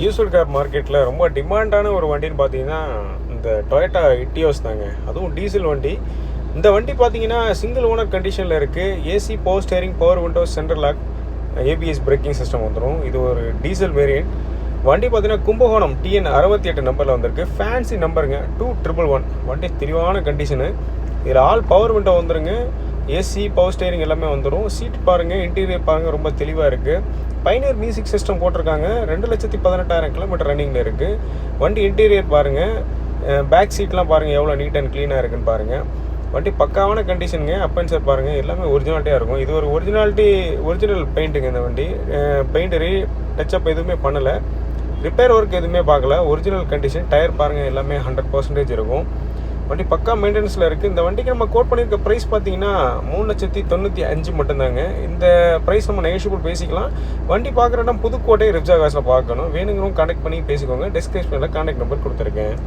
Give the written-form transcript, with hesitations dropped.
Used car மார்க்கெட்டில் ரொம்ப டிமாண்டான ஒரு வண்டின்னு பார்த்தீங்கன்னா இந்த டொயோட்டா இட்டியோஸ் தாங்க. அதுவும் டீசல் வண்டி. இந்த வண்டி பார்த்தீங்கன்னா சிங்கிள் ஓனர் கண்டிஷனில் இருக்குது. AC, power steering, power windows, central lock, ABS braking system வந்துடும். இது ஒரு டீசல் வேரியன்ட் வண்டி. பார்த்தீங்கன்னா கும்பகோணம் TN 68 நம்பரில் வந்திருக்கு. ஃபேன்சி நம்பருங்க 2111. வண்டி தெளிவான கண்டிஷனு. இதில் ஆல் பவர் விண்டோ வந்துடுங்க. ஏசி, பவர் ஸ்டேரிங் எல்லாமே வந்துடும். சீட் பாருங்கள், இன்டீரியர் பாருங்கள், ரொம்ப தெளிவாக இருக்குது. பைனியர் மியூசிக் சிஸ்டம் போட்டிருக்காங்க. 2,18,000 கிலோமீட்டர் ரன்னிங்கில் இருக்குது. வண்டி இன்டீரியர் பாருங்கள், பேக் சீட்லாம் பாருங்கள் எவ்வளோ நீட் அண்ட் க்ளீனாக இருக்குன்னு பாருங்கள். வண்டி பக்காவான கண்டிஷனுங்க. அப் அண்ட் சார் பாருங்கள், எல்லாமே ஒரிஜினாலிட்டியாக இருக்கும். இது ஒரு ஒரிஜினல் பெயிண்ட்டுங்க. இந்த வண்டி பெயிண்ட் டச்சப் எதுவுமே பண்ணலை, ரிப்பேர் ஒர்க் எதுவுமே பார்க்கல. Original condition. டயர் பாருங்கள், எல்லாமே 100% இருக்கும். வண்டி பக்கா மெயின்டெனன்ஸில் இருக்குது. இந்த வண்டிக்கு நம்ம கோட் பண்ணியிருக்க ப்ரைஸ் பார்த்தீங்கன்னா 3,95,000 மட்டும்தாங்க. இந்த ப்ரைஸ் நம்ம நெகோஷியபிள் பேசிக்கலாம். வண்டி பார்க்குற இடம் புதுக்கோட்டை ரிப்ஜா காசில் பார்க்கணும். வேணுங்கிறவங்க கான்டாக்ட் பண்ணி பேசிக்கோங்க. டிஸ்கிரிப்ஷனில் கான்டாக்ட் நம்பர் கொடுத்துருக்கேன்.